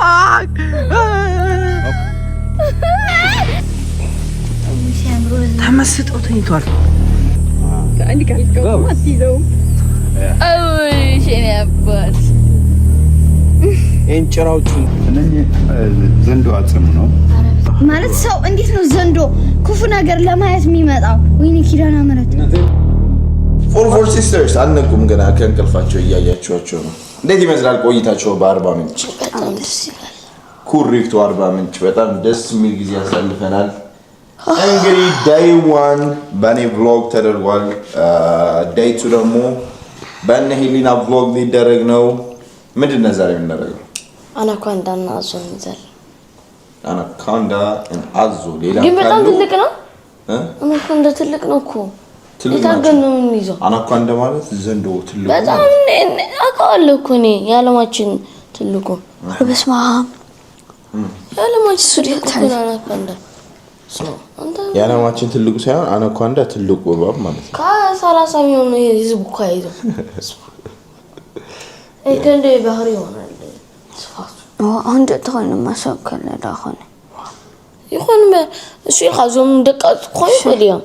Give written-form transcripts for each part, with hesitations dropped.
fuck تمسط أوتينيتوال عندي كالكو ما تيزو أوه شيء نبات إن شراوتي زندو أتصمنه ማለት ሰው እንዴት ነው ዘንዶ ክፉ ነገር ለማየት የሚመጣው ወይኔ ኪዳና ምረት ፎር ሲስተርስ አንነቁም ገና ከእንቅልፋቸው እያያቸዋቸው ነው እንዴት ይመስላል ቆይታቸው በአርባ ምንጭ በጣም ደስ ይላል ኩሪፍቱ አርባ ምንጭ በጣም ደስ የሚል ጊዜ ያሳልፈናል እንግዲህ ዴይ 1 በኔ vlog ተደርጓል ዴይ 2 ደግሞ በእነ ሄሊና vlog ሊደረግ ነው ምንድነው ዛሬ የምናደርገው አናኮንዳና አዞን ይዘል አናኮንዳ and አዞ ሌላ ግን በጣም ትልቅ ነው አናኮንዳ ትልቅ ነው እኮ የታገነው የሚይዘው አናኮንዳ ማለት ዘንዶ ትልቁ በጣም አውቃለሁ እኮ እኔ ያለማችን ትልቁ በስመ አብ ያለማችን ሱሪያ አናኮንዳ ያለማችን ትልቁ ሳይሆን አናኮንዳ ትልቁ እባብ ማለት ነው ከ30 ሚሊዮን ህዝብ እኮ አይዘው እከንደ ባህሪ ይሆናል አንድ ተሆነ ማሰከለ ዳሆነ ይሁን እሱ ይኻዞም ደቃት ቆይ ወዲያም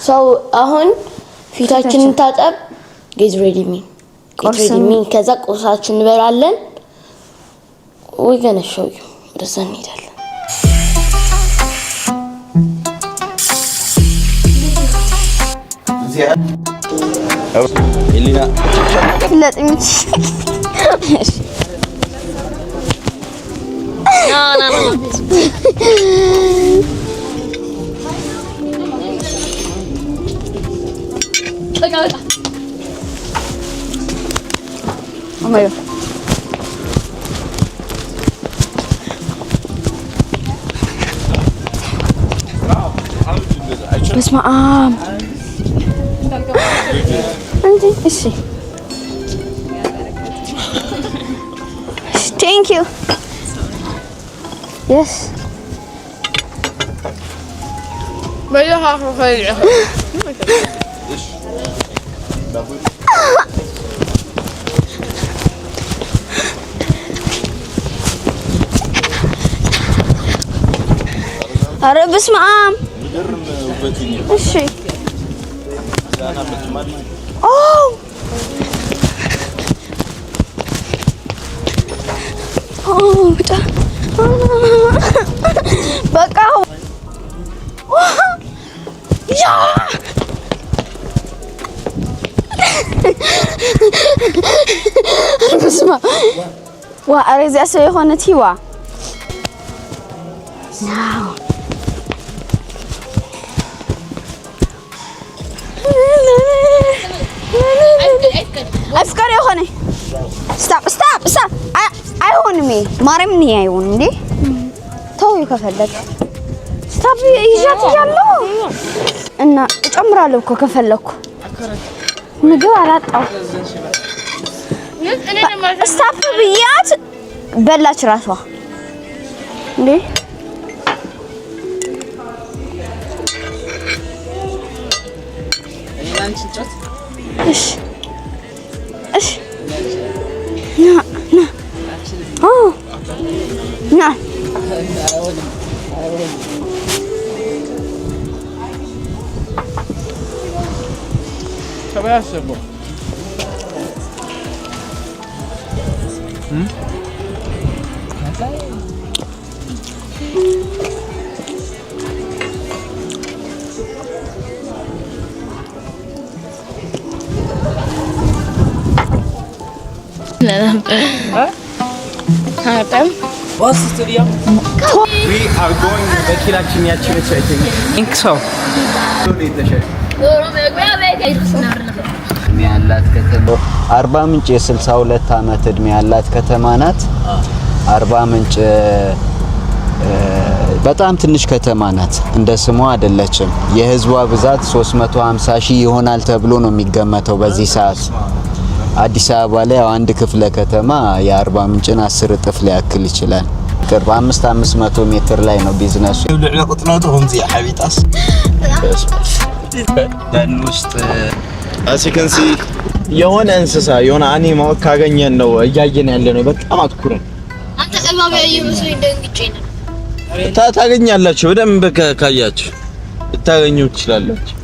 ሰው አሁን ፊታችንን ታጠብ get ready me ከዛ ቁርሳችን እንበላለን we're going to show you ወደዛ እንሄዳለን ኤሊና ለጥምት No. Look. Oh my God. بس ما عندي إيشي. Thank you. Yes. بيجي هاخذ خير. أرى بس معام. إيش؟ أوه. أوه ده. بقى. يا. بس ما. وأريد أسوي هون تيوا. ناو. أفكار يا خوني. stop. አይሆንም ማርያም ነው አይሆን እንዴ ተው ከፈለክ stop ይያት ያለው እና እጨምራለሁ እኮ ከፈለኩ ምግብ አላጣው stop ብያት በላች ራሷ እንዴ እሺ نا أوه نعم شباب شباب What's the studio? We are going to Kilachi Niachi, I think so. ያላት ከተማ አርባ ምንጭ የ62 አመት እድሜ ያላት ከተማ ናት አርባ ምንጭ በጣም ትንሽ ከተማ ናት እንደ ስሟ አይደለችም የህዝቧ ብዛት 350 ሺህ ይሆናል ተብሎ ነው የሚገመተው በዚህ ሰዓት አዲስ አበባ ላይ አንድ ክፍለ ከተማ የአርባ ምንጭን 10 እጥፍ ሊያክል ይችላል ቅርብ 500 ሜትር ላይ ነው ቢዝነሱ ለቁጥናቱም ዚህ ሐቢጣስ ደን ውስጥ as you can see የሆነ እንስሳ የሆነ አኒማል ካገኘን ነው እያየን ያለ ነው በጣም አትኩረን አንተ እባብ ያየህ መስሎኝ ደንግጬ ነው። ታገኛላችሁ በደንብ ካያችሁ ልታገኙ ትችላላችሁ።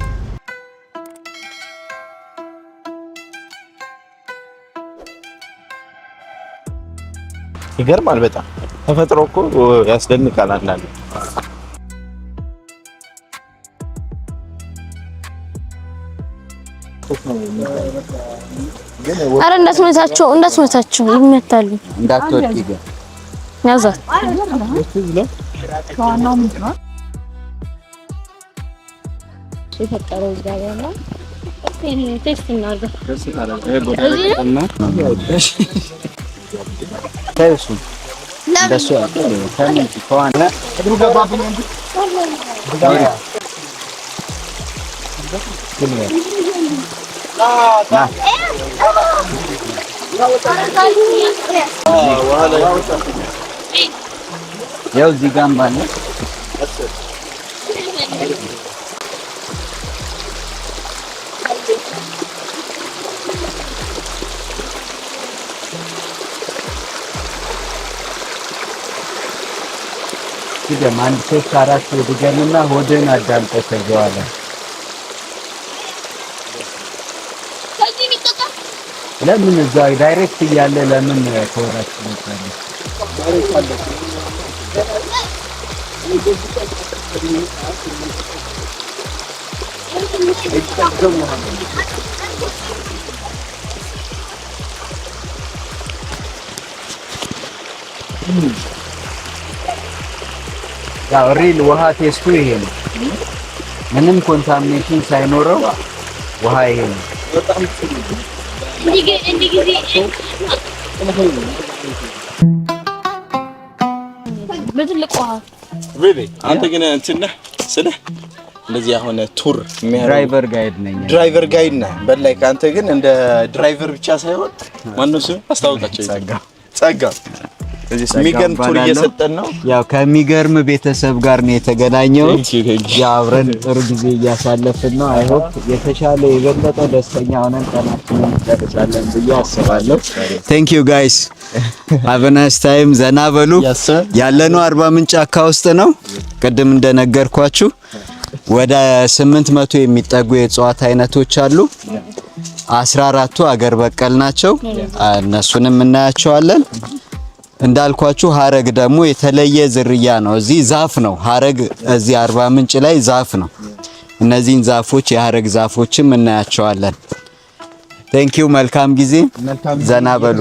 ይገርማል በጣም ተፈጥሮ እኮ ያስደንቃል አንዳንዴ። አረ እንዳትመታቸው ይመታሉ። እንዳትወድቂ ግን ያዛት የፈጠረው እግዚአብሔር ነው። ቴስት እናድርግ። ያው እዚህ ጋር ባለ ሲደም አንድ 3-4 ድገምና ሆድን አዳምጠህ ተዘዋለህ። ለምን እዛ ዳይሬክት እያለ ለምን ተወራችሁ ነው? ያው ሪል ውሃ ቴስቱ ይሄ ነው። ምንም ኮንታሚኔሽን ሳይኖረው ውሃ ይሄ ነው። በትልቅ ውሃ አንተ ግን እንትን ነህ ስልህ እንደዚህ አሁን ቱር ድራይቨር ጋይድ ነኝ። ድራይቨር ጋይድ ነህ በላይ ካንተ ግን እንደ ድራይቨር ብቻ ሳይሆን ማነው ስም አስታውቃቸው። ጸጋ የሚገርም ቱር እየሰጠን ነው። ያው ከሚገርም ቤተሰብ ጋር ነው የተገናኘው። ያው አብረን ጥሩ ጊዜ እያሳለፍን ነው። አይ ሆፕ የተሻለ የበለጠ ደስተኛ ሆነን ቀናችንን እንጨርሳለን ብዬ አስባለሁ። ቴንክ ዩ ጋይስ ሃቭ አ ናይስ ታይም። ዘና በሉ። ያለነው አርባ ምንጭ ጫካ ውስጥ ነው። ቅድም እንደነገርኳችሁ ወደ 800 የሚጠጉ የእጽዋት አይነቶች አሉ። 14ቱ አገር በቀል ናቸው። እነሱንም እናያቸዋለን። እንዳልኳችሁ ሀረግ ደግሞ የተለየ ዝርያ ነው። እዚህ ዛፍ ነው ሀረግ፣ እዚህ አርባ ምንጭ ላይ ዛፍ ነው። እነዚህን ዛፎች የሀረግ ዛፎችም እናያቸዋለን። ቴንክ ዩ። መልካም ጊዜ። ዘና በሉ፣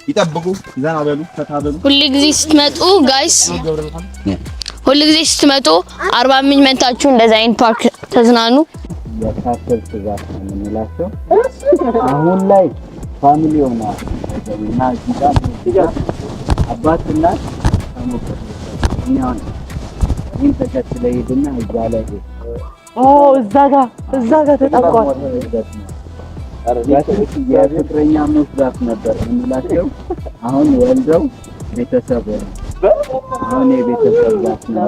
ይጠብቁ፣ ዘና በሉ፣ ተታበሉ። ሁሉ ጊዜ ስትመጡ ጋይስ፣ ሁሉ ጊዜ ስትመጡ አርባ ምንጭ መታችሁ እንደዛ አይነት ፓርክ ተዝናኑ። የካተልት ዛፍ ነው የምንላቸው። አሁን ላይ ፋሚሊ ሆነዋል እና እዚህ አባት እና ይህን ተከትለ ሄድና እዛ ላይ እዛ ጋር ተጠቋል። የፍቅረኛሞች ዛፍ ነበር የምንላቸው። አሁን ወልደው ቤተሰብ ሆነ። አሁን የቤተሰብ ዛፍ ነው።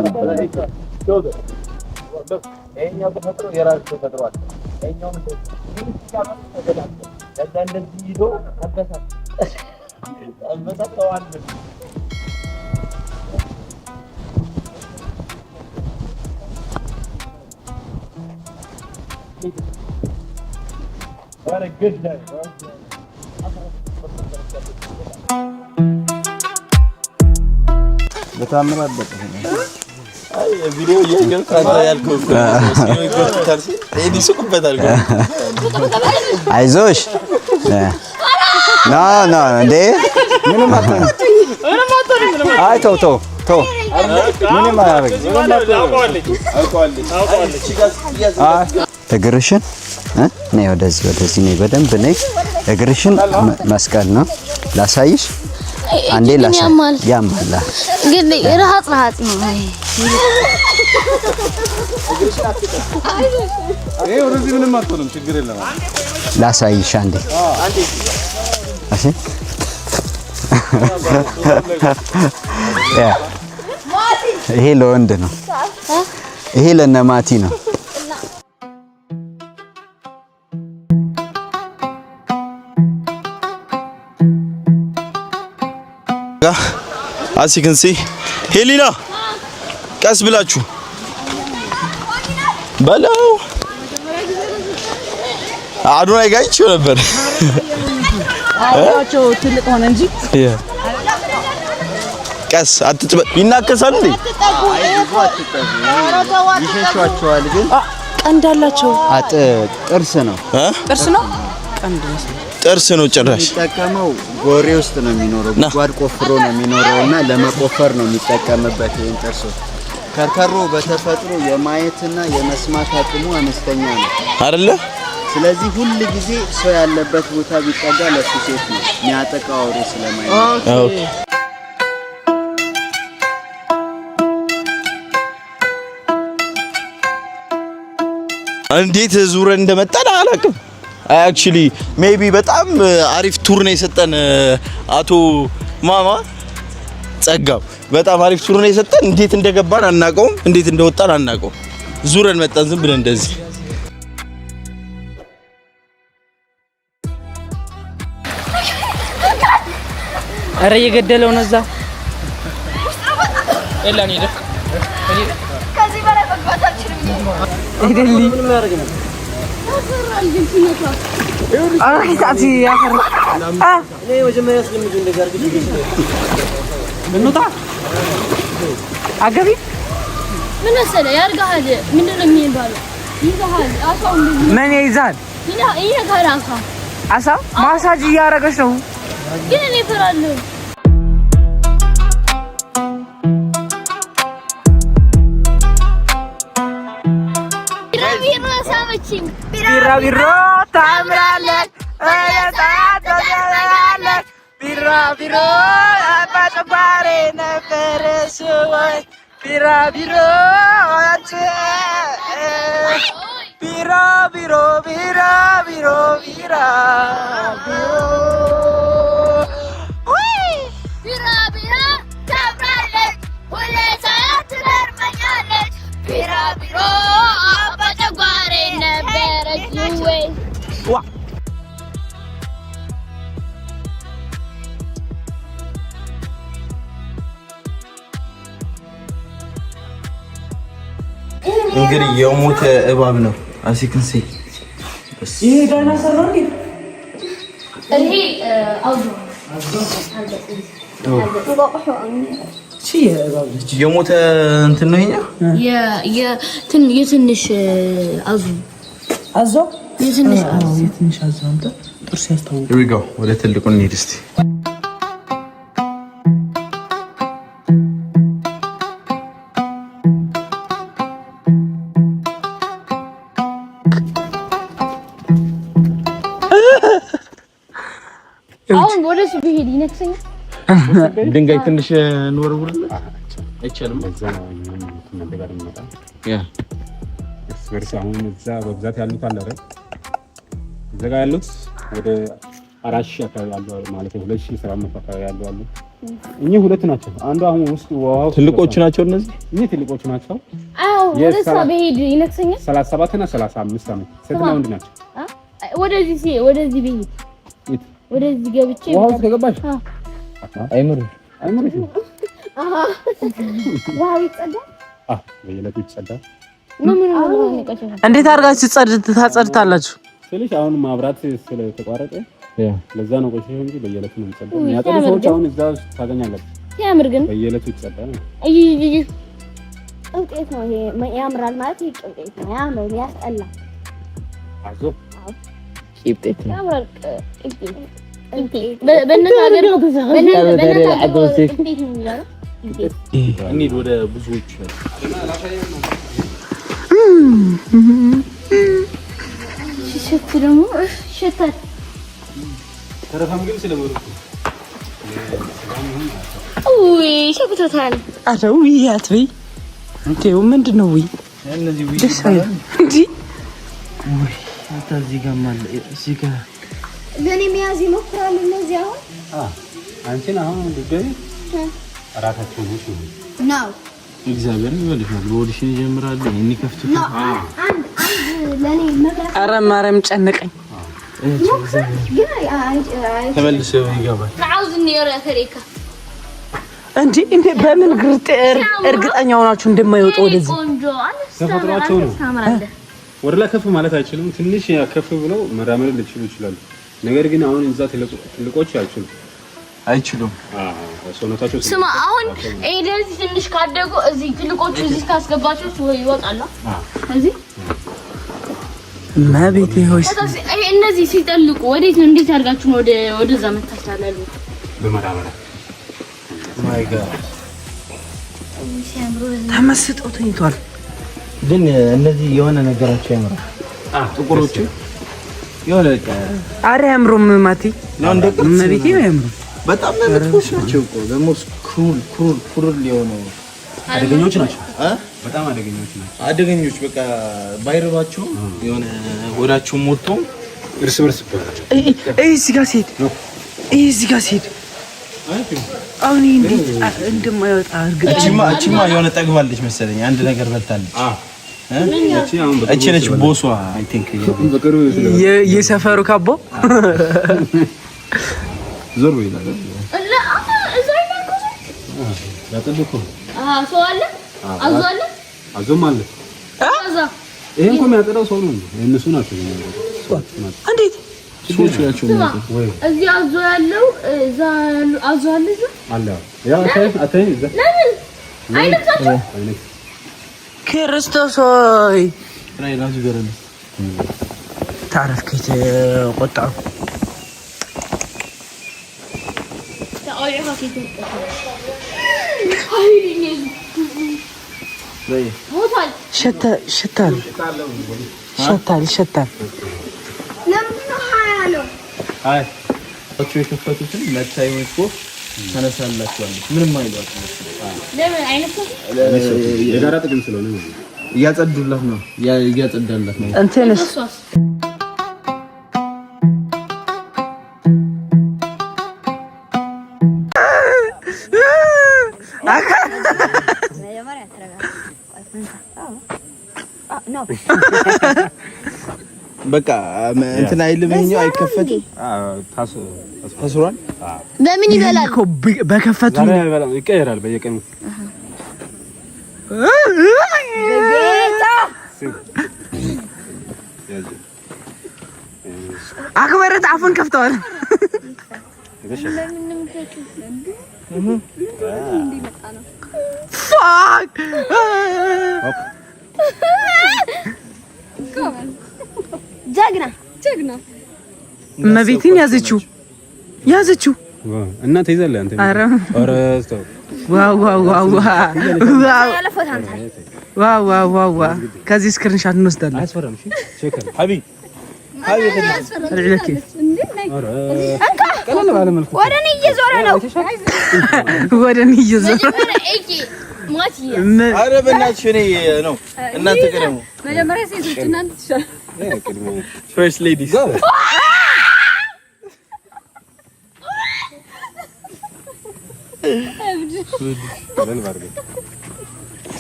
ይሄኛው ተፈጥሮ የራሱ ተፈጥሮ አለ። ይሄኛው እንደዚህ ይዞ አንበሳው What a good day, bro. በታምር አለበት። አይ ቪዲዮ እያየሁ ያልኩህ አይዞሽ ኖ እንዴ ምንም አትሆንም። አይ ተው ምንም አያደርግም። እግርሽን ነይ ወደዚህ ነይ፣ በደንብ ነይ። እግርሽን መስቀል ነው ላሳይሽ። አንዴ ያማል ግን ረሃጥ ነው። ይሄ ወደዚህ ምንም አትሆንም፣ ችግር የለም። ላሳይሽ አንዴ። እሺ ይሄ ለወንድ ነው፣ ይሄ ለነማቲ ነው። as you can see ሄሊና ቀስ ብላችሁ በለው አዶናይ ጋር ይችላል ነበር አያቸው ትልቅ ሆነ እንጂ ቀስ አትጥበ ይናከሳል እንዴ ይሸሻቸዋል ግን ቀንዳላቸው ጥርስ ነው ጥርስ ነው ጭራሽ ተጠቀመው ጎሬ ውስጥ ነው የሚኖረው ጓድ ቆፍሮ ነው የሚኖረውና ለመቆፈር ነው የሚጠቀምበት ይሄን ጥርሱ ከርከሮ በተፈጥሮ የማየትና የመስማት አቅሙ አነስተኛ ነው አይደለ ስለዚህ ሁሉ ጊዜ ሰው ያለበት ቦታ ቢጠጋ ለሱ ሴት ነው የሚያጠቃው አውሬ ስለማይኖር ኦኬ እንዴት ዙረን እንደመጣን አላውቅም actually maybe በጣም አሪፍ ቱር ነው የሰጠን አቶ ማማ ጸጋው በጣም አሪፍ ቱር ነው የሰጠን እንዴት እንደገባን አናውቀውም እንዴት እንደወጣን አናውቀውም ዙረን መጣን ዝም ብለን እንደዚህ አረ የገደለው ነው እዛ ኤላኒ ደ ከዚህ በላይ መግባት አልችልም ኤደሊ ምን ማድረግ ነው አራኪታቲ ያፈር እኔ ወጀመያ ስለምጅ እንደጋር ግድ ምንውጣ አገቢ ምን መሰለህ ያርጋሃል ምንድን ነው የሚባለው ይዛሃል አሳው ምን ይዛል ይሄ ጋራካ አሳ ማሳጅ እያረገች ነው ግን እኔ እፈራለሁ ቢራቢሮ ታምራለች ታምራለች ቢራቢሮ አባጨባሬ ነበረሽ ወይ ቢራቢሮ አንቺ ቢራቢሮ ቢራቢሮ ቢራቢሮ ቢራቢሮ ታምራለች ሁሌ ሰዓት ትገርመኛለች ቢራቢሮ አባጨጓሬ ነበረች ወይ ዋ እንግዲህ የሞተ እባብ ነው አሲክንሲ ይሄ ዳይኖሰር ነው እንዴ እኔ አውዱ የሞተ እንትን ነው የትንሽ አዙ የትንሽ አዙ አንተ ጥርስ ያስታውቃል here we go ወደ ትልቁ እንሂድ እስቲ አሁን ወደሱ ቢሄድ ይነክሰኛል ድንጋይ ትንሽ እንወርውርለት አይቻልም እዛ ነው ነገር የሚመጣ እስከርስ አሁን እዛ በብዛት ያሉት አለ አይደል እዛ ጋር ያሉት ወደ 4000 አካባቢ ያሉ ማለት ነው 2700 አካባቢ ያሉ አሉ እኚህ ሁለት ናቸው አንዱ አሁን ውስጥ ዋው ትልቆቹ ናቸው እነዚህ እኚህ ትልቆቹ ናቸው አዎ ወደሱ ቢሄድ ይነክሰኛል 37 እና 35 አመት ሴትና ወንድ ናቸው ወደዚህ ቢሄድ ወደዚህ ገብቼ ዋው ተገባሽ አይምር ዋው ይጸዳ በየለቱ ይጸዳ ምን ነው እንዴት አድርጋችሁ ታጸድታላችሁ ስለዚህ አሁን ማብራት ስለተቋረጠ ለዛ ነው ቆሽሽ እንጂ በየለቱ ነው ይጸዳው ያጠሩ ሰዎች አሁን እዛ ታገኛለህ ያምር ግን በየለቱ ይጸዳ ነው እይ ጥንቄት ነው ይሄ ያምራል ማለት ይሄ ጥንቄት ነው ያምራል ያስጠላ አዞ ቂብጤት ነው ያምራል በእናትህ ሀገር እንሂድ ወደ ብዙዎች ሽት ደግሞ ሽታት ተረፈም ግን ስለመሩ ውይ ሸኩታታል አረው ያትበይ እንዴው ምንድነው ወይ እነዚህ ወይ እንዴ ወይ እዚህ ጋር ማለት እዚህ ጋር ለኔ የሚያዝ ይሞክራል እነዚህ አሁን አንቺን አሁን ልትገቢ አራታችሁ ነው እግዚአብሔር ይወልሻል በኦዲሽን ይጀምራል እኔ ከፍቱት አንድ ለኔ መብራት አረ ማርያም ጨነቀኝ ተመልሰው ይገባል عاوز اني ارى ثريكه እንዴ በምን ግርጥር እርግጠኛ ሆናችሁ እንደማይወጣ ወደዚህ ተፈጥሯቸው ነው። ወደ ላይ ከፍ ማለት አይችልም። ትንሽ ከፍ ብለው መራመድ ሊችሉ ይችላሉ። ነገር ግን አሁን እዛ ትልቆች አይችሉም። ሰውነታቸው ስማ አሁን ኤደንስ ትንሽ ካደጉ እዚህ ትልቆቹ እዚህ ካስገባቸው ወይ ይወጣሉ። እዚህ ማቤቴ ሆይስ እነዚህ ሲጠልቁ ወዴት ነው? እንዴት አድርጋችሁ ነው ወደዛ መታስተላሉ? በመራመድ ማይ ጋድ ተመስጠው ተኝቷል። ግን እነዚህ የሆነ ነገራቸው ያምራል። ጥቁሮቹ የሆነ አረ ያምሩም ማቲ ነው እንደ ማቤቴ ያምሩ። በጣም መጥፎች ናቸው እኮ ደግሞ ክሩል የሆኑ አደገኞች ናቸው። በጣም አደገኞች ናቸው። አደገኞች በቃ ባይረባቸው የሆነ ወዳቸው ሞቶ እርስ በርስ ይባላል። እዚህ ጋር ሲሄድ አሁን እንዴት እንደማይወጣ እቺማ የሆነ ጠግባለች መሰለኝ። አንድ ነገር በልታለች። እቺ ነች ቦሷ አይ ቲንክ የሰፈሩ ካቦ ዞር ይላል። አዞም አለ። ይሄን እኮ የሚያጠራው ሰው ነው። እነሱ ናቸው። እንዴት ሰዎች ናቸው ወይ እዚህ አዞ ያለው እዛ አዞ አለ አለ። ያው አታይ እዛ ለምን አይነካቸው? ክርስቶስ ሆይ ራይላሱ ገረነ ታረፍ ከተ ቆጣው ታውያ ከተ ሸታል ለምንድነው ሃያለው? አይ እሱ የከፈቱትን መታዩ እኮ ተነሳላችኋለች። ምንም አይሏችሁ። ለምን አይነካ? የጋራ ጥቅም ስለሆነ እያጸዱላት ነው። እያጸዳላት ነው። እንተነስ በቃ እንትን አይልም። ይሄኛው አይከፈትም። ታስሯል። በምን ይበላል? በከፈቱ ይቀየራል በየቀኑ። አክበረት አፉን ከፍተዋል። ፋክ ጀግና እመቤቴን ያዘችው እና ተይዛለህ አንተ። ኧረ ተው። ዋው ከዚህ ስክሪንሻት እንወስዳለን። አያስፈራም። እሺ ቼከር ሀቢ ወደ እኔ እየዞረ ነው። ኧረ በእናትሽ እኔ ነው እናንተ ቀደሙ። መጀመሪያ ሴቶች እናንተ ትሻል። ፈርስት ሌዲስ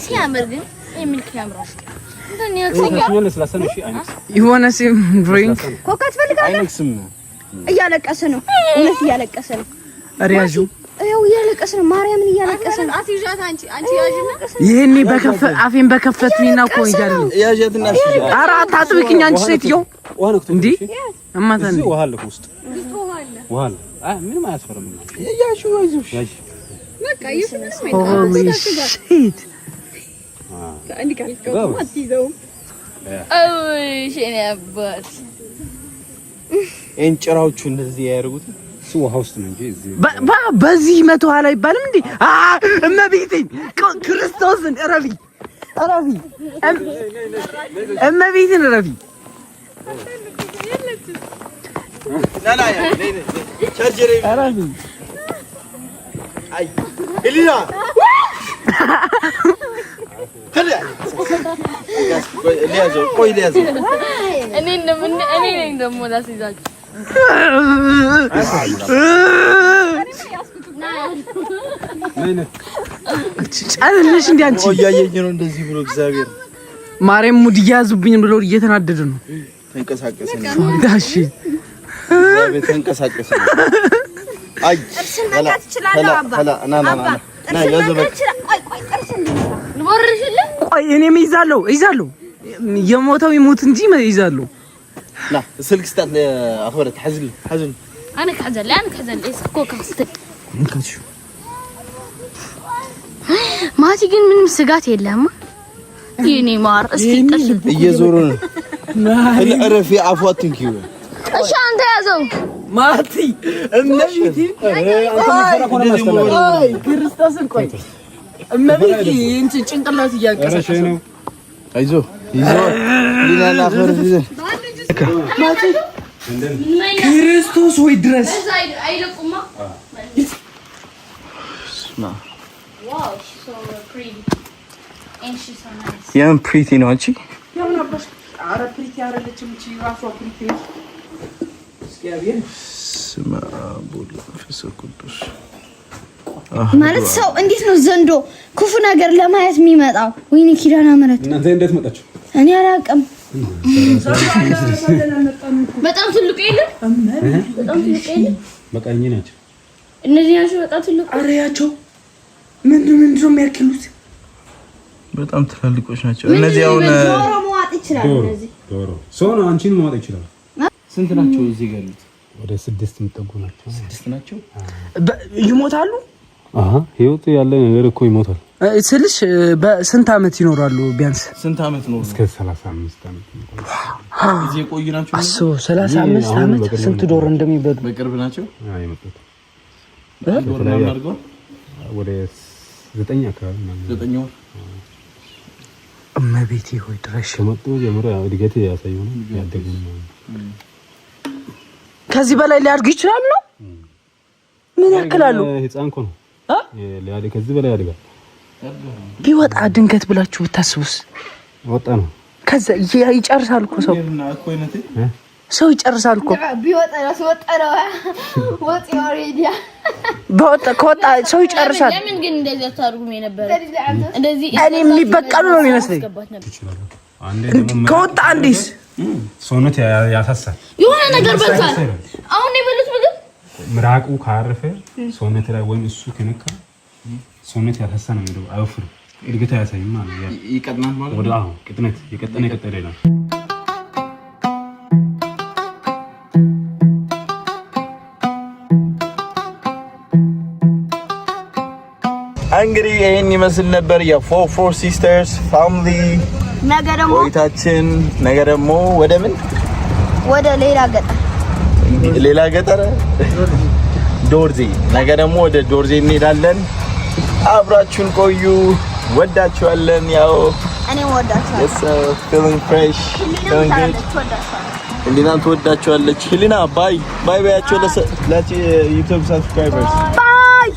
ሲያምር ግን የሚልክ ያምራል። የሆነ ሲም ድሪንክ ኮካ ትፈልጋለህ? አይነክስም። እያለቀሰ ነው። እውነት እያለቀሰ ነው። ሪያጁ ይኸው እያለቀሰ ነው። ማርያምን እያለቀሰ ነው። አትይዣት አንቺ ያዥና ይሄኔ አፌን በከፈቱኝና እኮ ይያለኝ ያዣትና ኧረ አታጥብቂኝ አንቺ ሴትዮ እንዴ እማታን ውሃ አለ ውስጥ ውሃ አለ። አይ ምንም አያስፈራም። ያሹ አይዞሽ በቃ ይስነስ ነው። ሆሊ ሺት አንዲ ካልከው አትይዘውም። ሼኔ አባት እንጭራዎቹ እንደዚህ ያደርጉት ውሃ ውስጥ ነው እንጂ እዚህ በዚህ መቶ ኋላ አይባልም እንዴ? እመቤቴን ክርስቶስን ረቢ እመቤቴን ረቢ ቻርጀር ረቢ አይ ኤሊና ቆይ ሊያዘው እኔ ነኝ ደግሞ ላስይዛችሁ ጫለሽ እንዴ አንቺ እያየኝ ነው እንደዚህ ብሎ እግዚአብሔር ማርያም ሙድ እያዙብኝ ብሎ እየተናደደ ነው። ተንቀሳቀሰ ዳሺ እግዚአብሔር ተንቀሳቀሰ። አይ እርሱን መንካት ትችላለህ አባ። ቆይ እኔም ይዛለሁ የሞተው ይሞት እንጂ ይዛለሁ لا سلك ستات اخبرت حزل انا كحزل ايش كوكا ستك እንካችሁ ማቲ ግን ምንም ስጋት የለም የኔ ማር እስኪ ጥርስ እየዞሩ ነው እረፊ አፏትን ኪው እሺ አንተ ያዘው ማቲ እመቤቴ አይ ክርስቶስን ቆይ እመቤቴ እንት ጭንቅላት እያንቀሳቀሰ ነው አይዞ ይዞ ሊናና ፈርዝ ማቲ ክርስቶስ ወይ ድረስ አይለቁማ ማ ዋው ሶ ፕሪቲ and she's so nice የምን ፕሪቲ ነው አንቺ የምን አባሽ አረ ፕሪቲ አይደለችም እቺ ራሷ ፕሪቲ ነው እስኪያብየን ስማ ቦል ፍስኩዱስ ማለት ሰው እንዴት ነው ዘንዶ ክፉ ነገር ለማየት የሚመጣው? ወይኔ ኪዳነ ምህረት እናንተ እንዴት መጣችሁ? እኔ አላውቅም። በጣም ትልቁ የለም በጣም ትልቁ የለም በቃኝ ናቸው እነዚህ ናቸው በጣም ትልቁ አሪያቸው ምንድነው የሚያክሉት? በጣም ትላልቆች ናቸው እነዚህ አሁን ዶሮ መዋጥ ይችላል እነዚህ ዶሮ ሰው ነው አንቺን መዋጥ ይችላል ስንት ናቸው እዚህ ጋር ያሉት ወደ 6 የሚጠጉ ናቸው 6 ናቸው ይሞታሉ ህይወት ያለ ነገር እኮ ይሞታል ስልሽ በስንት አመት ይኖራሉ ቢያንስ ስንት አመት ነው እስከ 35 አመት እዚህ የቆዩ ናቸው አሶ 35 አመት ስንት ዶሮ እንደሚበሉ በቅርብ ናቸው አይመጡት ዶሮ ነው አድርገው ወደ 9 አካባቢ ነው 9 ወር እመቤቴ ሆይ ድረሽ ከመጡ ጀምሮ እድገት ያሳየው ነው ያደጉ ነው ከዚህ በላይ ሊያድግ ይችላል ነው ምን ያክላሉ ህፃን እኮ ነው ሊያድግ ከዚህ በላይ ያድጋል ቢወጣ ድንገት ብላችሁ ብታስቡስ ወጣ ነው ከዛ ይጨርሳል እኮ ሰው ይጨርሳል እኮ ቢወጣ ነው ወጥ ኦሬዲያ ከወጣ ሰው ይጨርሳል ለምን ግን እንደዚህ ታርጉም የነበረ እንደዚህ እኔ የሚበቀሉ ነው የሚመስለኝ አንዴ ደግሞ ከወጣ አንዲስ ሰውነት ያሳሳል የሆነ ነገር በልቷል አሁን የበሉት ምግብ ምራቁ ካረፈ ሰውነት ላይ ወይም እሱ ከነካ ሰውነት ያሳሳ ነው የሚለው አይወፍርም እድገት አያሳይም ማለት ነው ይቀጥናል ማለት ወደ አሁን ቅጥነት የቀጠነ ይላል እንግዲህ ይሄን ይመስል ነበር የፎር ሲስተርስ ፋሚሊ ቆይታችን ነገ ደግሞ ወደ ምን ወደ ሌላ ገጠር ዶርዜ ነገ ደግሞ ወደ ዶርዜ እንሄዳለን አብራችሁን ቆዩ ወዳችኋለን ያው እኔም ወዳችኋለሁ yes feeling fresh feeling good ህሊና ትወዳችኋለች ህሊና ባይ ባያቸው ለዩቲዩብ subscribers ባይ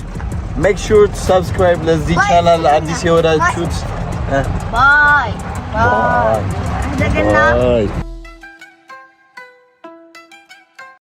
make sure to subscribe ለዚህ ቻናል አዲስ የወዳችሁት ባይ እንደገና